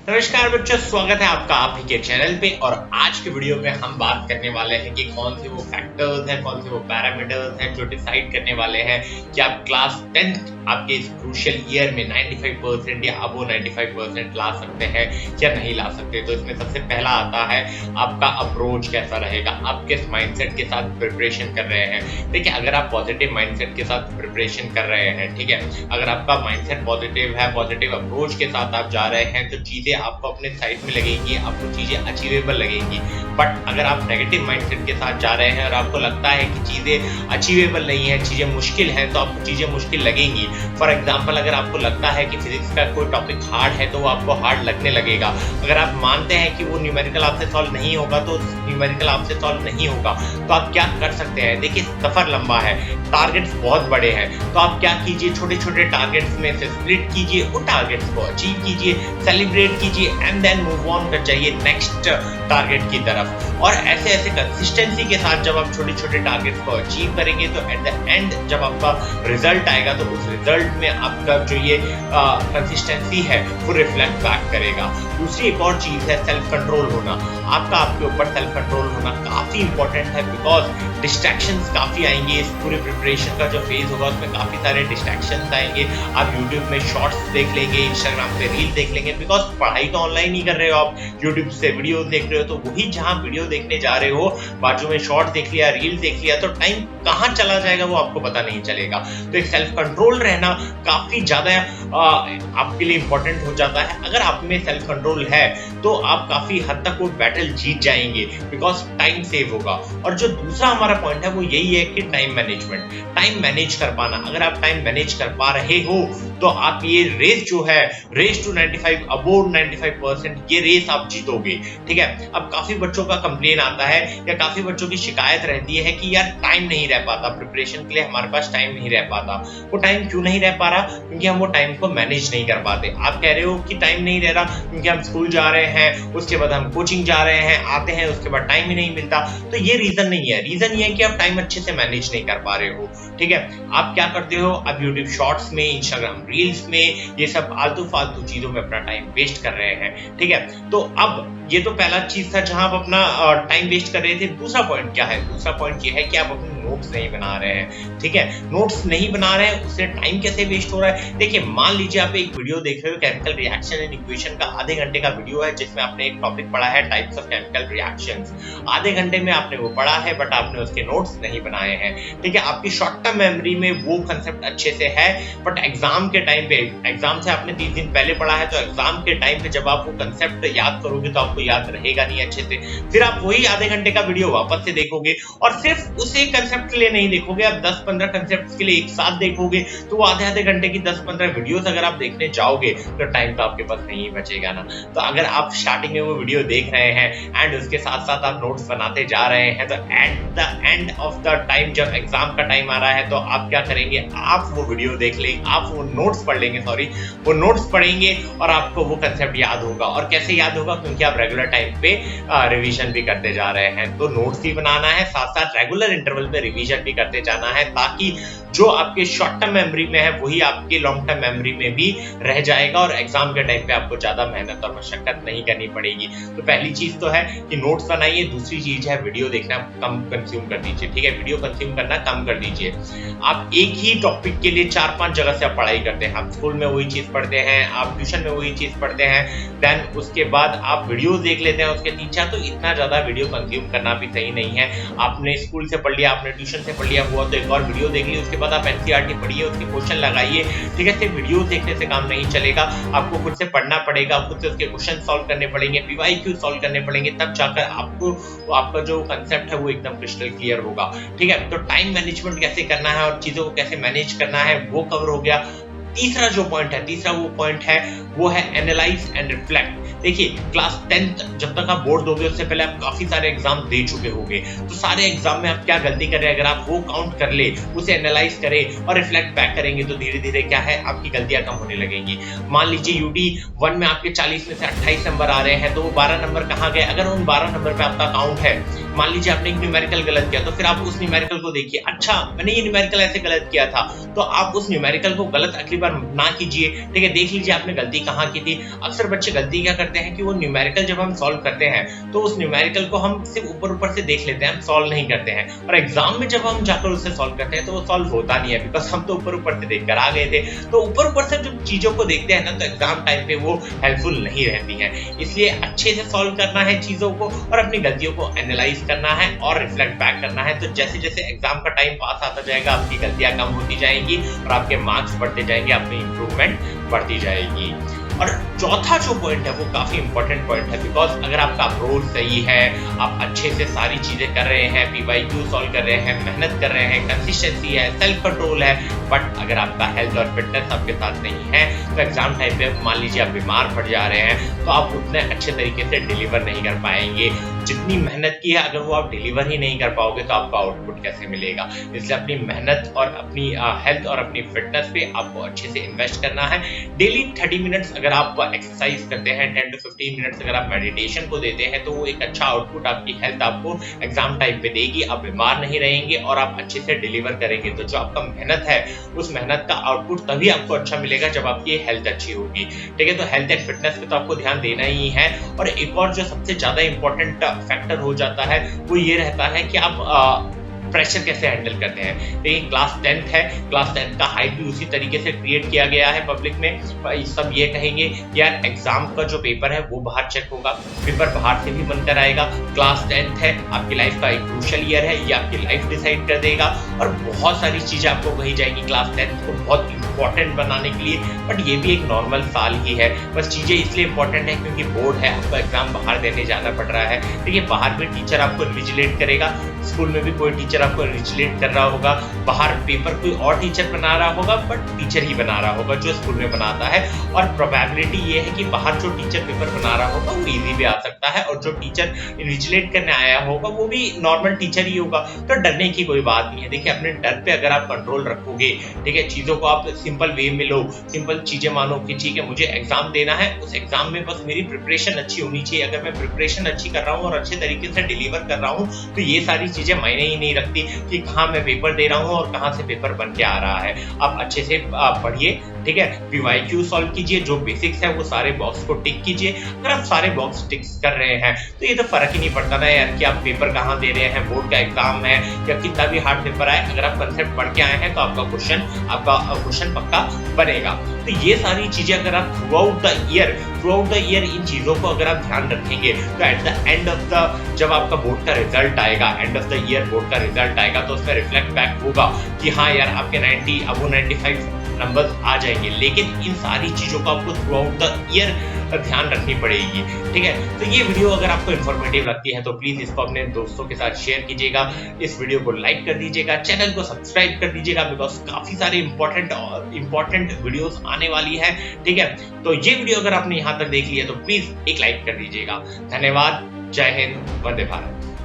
नमस्कार बच्चों, स्वागत है आपका आप ही के चैनल पे। और आज के वीडियो में हम बात करने वाले हैं कि कौन से वो फैक्टर्स हैं, कौन से वो पैरामीटर्स हैं जो डिसाइड करने वाले हैं कि आप क्लास 10th आपके इस क्रूशियल ईयर में 95% या अबो 95% ला सकते हैं या नहीं ला सकते। तो इसमें सबसे पहला आता है आपका अप्रोच कैसा रहेगा, आप किस माइंडसेट के साथ प्रिपरेशन कर रहे हैं। देखिए, अगर आप पॉजिटिव माइंडसेट के साथ प्रिपरेशन कर रहे हैं, ठीक है, अगर आपका माइंडसेट पॉजिटिव है, पॉजिटिव अप्रोच के साथ आप जा रहे हैं, तो चीजें आपको अपने साइड में लगेंगी, आपको चीजें अचीवेबल लगेंगी। बट अगर आप नेगेटिव माइंडसेट के साथ जा रहे हैं और आपको लगता है कि चीजें अचीवेबल नहीं है, चीजें मुश्किल हैं, तो आपको चीजें मुश्किल लगेंगी। फॉर एग्जाम्पल, अगर आपको लगता है कि फिजिक्स का कोई टॉपिक हार्ड है तो वो आपको हार्ड लगने लगेगा। अगर आप मानते हैं कि वो न्यूमेरिकल आपसे सॉल्व नहीं होगा तो न्यूमेरिकल आपसे सॉल्व नहीं होगा, तो आप क्या कर सकते हैं। देखिए, सफर लंबा है, टारगेट्स बहुत बड़े हैं, तो आप क्या कीजिए, छोटे छोटे टारगेट्स में से स्प्लिट कीजिए, उन टारगेट्स को अचीव कीजिए, सेलिब्रेट कीजिए एंड देन मूव ऑन कर जाइए नेक्स्ट टारगेट की तरफ। और ऐसे ऐसे कंसिस्टेंसी के साथ जब आप छोटे छोटे टारगेट्स को अचीव करेंगे तो एट द एंड जब आपका रिजल्ट आएगा तो उस रिजल्ट में आपका जो ये कंसिस्टेंसी है वो रिफ्लेक्ट बैक करेगा। दूसरी एक और चीज है सेल्फ कंट्रोल होना। आपका आपके ऊपर सेल्फ कंट्रोल होना काफी इंपॉर्टेंट है, बिकॉज डिस्ट्रैक्शंस काफी आएंगे। इस पूरे प्रिपरेशन का जो फेज होगा उसमें काफी सारे डिस्ट्रैक्शंस आएंगे। आप यूट्यूब में शॉर्ट्स देख लेंगे, इंस्टाग्राम पे रील देख लेंगे, बिकॉज पढ़ाई तो ऑनलाइन ही कर रहे हो, आप यूट्यूब से वीडियो देख रहे हो, तो वही जहां वीडियो देखने जा रहे हो बाजू में शॉर्ट देख लिया, रील देख लिया, तो टाइम कहां चला जाएगा वो आपको पता नहीं चलेगा। तो एक सेल्फ कंट्रोल रहना काफी ज्यादा आपके लिए इंपॉर्टेंट हो जाता है। अगर आप में सेल्फ कंट्रोल है तो आप काफी हद तक वो बैटल जीत जाएंगे, बिकॉज टाइम सेव होगा। और जो दूसरा हमारा पॉइंट है वो यही है कि टाइम मैनेजमेंट, टाइम मैनेज कर पाना। अगर आप टाइम मैनेज कर पा रहे हो तो आप ये रेस जो है, रेस टू 95 अबोव 95%, ये रेस आप जीतोगे। ठीक है, अब काफी बच्चों का कंप्लेन आता है या काफी बच्चों की शिकायत रहती है कि यार टाइम नहीं रह पाता, प्रिपरेशन के लिए हमारे पास टाइम नहीं रह पाता। वो टाइम क्यों नहीं रह पा रहा? क्योंकि हम वो टाइम को मैनेज नहीं कर पाते। आप कह रहे हो कि टाइम नहीं रह रहा क्योंकि हम स्कूल जा रहे हैं, उसके बाद हम कोचिंग जा रहे हैं, आते हैं, उसके बाद टाइम ही नहीं मिलता। तो ये रीजन नहीं है, रीजन ये है कि आप टाइम अच्छे से मैनेज नहीं कर पा रहे हो। ठीक है, आप क्या करते हो, आप यूट्यूब शॉर्ट्स में, इंस्टाग्राम रील्स में, ये सब आलतू फालतू चीजों में अपना टाइम वेस्ट कर रहे हैं। ठीक है, तो अब ये तो पहला चीज था जहां आप अपना टाइम वेस्ट कर रहे थे। दूसरा पॉइंट क्या है? दूसरा पॉइंट ये है कि आप अपने नोट्स नहीं बना रहे हैं। ठीक है, नोट्स नहीं बना रहे हैं, उससे टाइम कैसे वेस्ट हो रहा है? देखिए, मान लीजिए आप एक वीडियो देख रहे हो, केमिकल रिएक्शन एंड इक्वेशन का आधे घंटे का वीडियो है, जिसमें आपने एक टॉपिक पढ़ा है टाइप्स ऑफ केमिकल रिएक्शंस। आधे घंटे में आपने वो पढ़ा है, बट आपने उसके नोट्स नहीं बनाए हैं। ठीक है, आपकी शॉर्ट टर्म मेमोरी में वो कंसेप्ट अच्छे से है, बट एग्जाम के टाइम पे, एग्जाम से आपने 30 दिन पहले पढ़ा है, तो एग्जाम के टाइम पे जब आप वो कंसेप्ट याद करोगे तो आपको याद रहेगा नहीं अच्छे से। फिर आप वही आधे घंटे का वीडियो वापस से देखोगे और सिर्फ उसे कंसेप्ट के लिए नहीं देखोगे, आप 10-15 कंसेप्ट के लिए एक साथ देखोगे, तो वो आधे आधे घंटे की 10-15 वीडियोस अगर आप देखने जाओगे तो टाइम तो आपके पास नहीं बचेगा ना। तो अगर आप स्टार्टिंग में वो वीडियो देख रहे हैं एंड उसके साथ साथ आप नोट्स बनाते जा रहे हैं, तो at the end of the time जब एग्जाम का टाइम आ रहा है तो आप क्या करेंगे, आप वो वीडियो देख लेंगे, आप वो नोट्स पढ़ लेंगे, वो नोट्स पढ़ेंगे और आपको वो कंसेप्ट याद होगा। और कैसे याद होगा? क्योंकि आप रेगुलर टाइम पे रिवीजन भी करते जा रहे हैं। तो नोट्स भी बनाना है, साथ साथ रेगुलर इंटरवल पे रिवीजन भी करते जाना है, ताकि जो आपके शॉर्ट टर्म मेमोरी में है वही आपके लॉन्ग टर्म मेमोरी में भी रह जाएगा और एग्जाम के टाइम पे आपको ज्यादा मेहनत और मशक्कत नहीं करनी पड़ेगी। तो पहली चीज तो है कि नोट्स बनाइए। दूसरी चीज है वीडियो देखना कम कंज्यूम कर दीजिए। ठीक है, वीडियो कंज्यूम करना कम कर दीजिए। आप एक ही टॉपिक के लिए 4-5 जगह से आप पढ़ाई करते हैं। आप स्कूल में वही चीज पढ़ते हैं, आप ट्यूशन में वही चीज पढ़ते हैं, देन उसके बाद आप वीडियो देख लेते हैं उसके 3-4। तो इतना ज्यादा वीडियो कंज्यूम करना भी सही नहीं है। आपने स्कूल से पढ़ लिया, आपने ट्यूशन से पढ़ लिया, हुआ तो एक और वीडियो देख ली, उसके बाद आप एनसीईआरटी पढ़िए, उसके क्वेश्चन लगाइए। ठीक है, सिर्फ वीडियो देखने से काम नहीं चलेगा, आपको खुद से पढ़ना पड़ेगा, खुद से उसके क्वेश्चन सॉल्व करने पड़ेंगे, पीवाईक्यू सॉल्व करने पड़ेंगे, तब जाकर आपको आपका जो कंसेप्ट है वो एकदम क्रिस्टल क्लियर होगा। ठीक है, तो टाइम मैनेजमेंट कैसे करना है और चीजों को कैसे मैनेज करना है वो कवर हो गया। तीसरा जो पॉइंट है, तीसरा वो पॉइंट है वो है एनालाइज एंड रिफ्लेक्ट। देखिए, क्लास 10th जब तक आप बोर्ड दोगे उससे पहले आप काफी सारे एग्जाम दे चुके होंगे, तो सारे एग्जाम में आप क्या गलती कर रहे हैं, अगर आप वो काउंट कर ले, उसे एनालाइज करें और रिफ्लेक्ट बैक करेंगे तो धीरे धीरे क्या है, आपकी गलतियां कम होने लगेंगी। मान लीजिए यूटी 1 में आपके 40 में से 28 नंबर आ रहे हैं, तो वो 12 नंबर कहाँ गए? अगर उन 12 नंबर पे आपका काउंट है, मान लीजिए आपने एक न्यूमेरिकल गलत किया, तो फिर आप उस न्यूमेरिकल को देखिए, अच्छा मैंने ये न्यूमेरिकल ऐसे गलत किया था, तो आप उस न्यूमेरिकल को गलत अगली बार ना कीजिए। ठीक है, देख लीजिए आपने गलती कहाँ की थी। अक्सर बच्चे गलती क्या करते करते हैं कि वो न्यूमेरिकल जब हम सॉल्व करते हैं तो उस न्यूमेरिकल को हम सिर्फ ऊपर से देख लेते हैं, हम सॉल्व नहीं करते हैं, और एग्जाम में जब हम जाकर उसे सॉल्व करते हैं तो वो सॉल्व होता नहीं है, बिकॉज हम तो ऊपर से देखकर आ गए थे। तो ऊपर से जब चीजों को देखते हैं ना तो एग्जाम टाइम पे वो हेल्पफुल नहीं रहती है। इसलिए अच्छे से सॉल्व करना है चीजों को और अपनी गलतियों को एनालाइज करना है और रिफ्लेक्ट बैक करना है। तो जैसे जैसे एग्जाम का टाइम पास आता जाएगा आपकी गलतियां कम होती जाएंगी और आपके मार्क्स बढ़ते जाएंगे, अपनी इंप्रूवमेंट बढ़ती जाएगी। और चौथा जो पॉइंट है वो काफी इंपॉर्टेंट पॉइंट है, बिकॉज अगर आपका अप्रोच सही है, आप अच्छे से सारी चीजें कर रहे हैं, PYQ सॉल्व कर रहे हैं, मेहनत कर रहे हैं, कंसिस्टेंसी है, सेल्फ कंट्रोल है, बट अगर आपका हेल्थ और फिटनेस आपके साथ नहीं है तो एग्जाम टाइम पे मान लीजिए आप बीमार पड़ जा रहे हैं तो आप उतने अच्छे तरीके से डिलीवर नहीं कर पाएंगे। जितनी मेहनत की है अगर वो आप डिलीवर ही नहीं कर पाओगे तो आपका आउटपुट कैसे मिलेगा। इसलिए अपनी मेहनत और अपनी हेल्थ और अपनी फिटनेस पे आपको अच्छे से इन्वेस्ट करना है। डेली 30 मिनट्स अगर आप एक्सरसाइज करते हैं, 10 to 15 मिनट्स अगर आप मेडिटेशन को देते हैं तो वो एक अच्छा आउटपुट आपकी हेल्थ आपको एग्जाम टाइम पे देगी, आप बीमार नहीं रहेंगे और आप अच्छे से डिलीवर करेंगे। तो जो आपका मेहनत है उस मेहनत का आउटपुट तभी आपको अच्छा मिलेगा जब आपकी हेल्थ अच्छी होगी। ठीक है, तो हेल्थ एंड फिटनेस पे तो आपको ध्यान देना ही है। और एक और जो सबसे ज्यादा इंपॉर्टेंट फैक्टर हो जाता है वो ये रहता है कि आप प्रेशर कैसे हैंडल करते हैं। देखिए क्लास 10th है, क्लास 10th का हाइप भी उसी तरीके से क्रिएट किया गया है पब्लिक में। सब ये कहेंगे कि यार एग्जाम का जो पेपर है वो बाहर चेक होगा, पेपर बाहर से भी बनकर आएगा। क्लास 10th है, आपकी लाइफ का एक क्रूशियल ईयर है, ये आपकी लाइफ डिसाइड कर देगा और बहुत सारी चीजें आपको कही जाएंगी क्लास 10th को बहुत इंपॉर्टेंट बनाने के लिए। बट ये भी एक नॉर्मल साल ही है, बस चीजें इसलिए इंपॉर्टेंट है क्योंकि बोर्ड है, आपको एग्जाम बाहर देने जाना पड़ रहा है। देखिए बाहर भी टीचर आपको इन्विजिलेट करेगा, स्कूल में भी कोई टीचर आपको इन्विजिलेट कर रहा होगा, बाहर पेपर कोई और टीचर बना रहा होगा बट टीचर ही बना रहा होगा जो स्कूल में बनाता है। और प्रोबेबिलिटी ये है कि बाहर जो टीचर पेपर बना रहा होगा वो इजी भी आ सकता है और जो टीचर इन्विजिलेट करने आया होगा वो भी नॉर्मल टीचर ही होगा। तो डरने की कोई बात नहीं है। देखिए अपने डर पे अगर आप कंट्रोल रखोगे, ठीक है, चीजों को आप सिंपल वे में लो, सिंपल चीजें मानो कि ठीक है मुझे एग्जाम देना है, उस एग्जाम में बस मेरी प्रिपरेशन अच्छी होनी चाहिए। अगर मैं प्रिपरेशन अच्छी कर रहा हूँ और अच्छे तरीके से डिलीवर कर रहा हूँ तो ये सारी चीजें मायने ही नहीं रखती कि कहाँ मैं पेपर दे रहा हूँ और कहाँ से पेपर बन के आ रहा है। आप अच्छे से पढ़िए, ठीक है, PYQ सॉल्व कीजिए, जो बेसिक्स है वो सारे बॉक्स को टिक कीजिए। अगर आप सारे बॉक्स टिक कर रहे हैं तो ये तो फर्क ही नहीं पड़ता ना यार कि आप पेपर कहाँ दे रहे हैं, बोर्ड का एग्जाम है या कितना भी हार्ड पेपर आए, अगर आप कंसेप्ट पढ़ के आए हैं तो आपका क्वेश्चन पक्का बनेगा। तो ये सारी चीजें अगर आप through out the year in चीजों को अगर आप ध्यान रखेंगे तो at the end of the जब आपका बोर्ड का रिजल्ट आएगा, end of the year board का रिजल्ट आएगा तो उसमें रिफ्लेक्ट बैक होगा कि हाँ यार आपके 90 अबव 95 नंबर्स आ जाएंगे। लेकिन इन सारी चीजों को आपको थ्रू आउट द ईयर ध्यान रखनी पड़ेगी। ठीक है, तो ये वीडियो अगर आपको इन्फॉर्मेटिव लगती है तो प्लीज इसको अपने दोस्तों के साथ शेयर कीजिएगा, इस वीडियो को लाइक कर दीजिएगा, चैनल को सब्सक्राइब कर दीजिएगा, बिकॉज काफी सारे इंपॉर्टेंट वीडियोस आने वाली है। ठीक है, तो ये वीडियो अगर आपने यहाँ तक देख लिया तो प्लीज एक लाइक कर दीजिएगा। धन्यवाद, जय हिंद, वंदे भारत।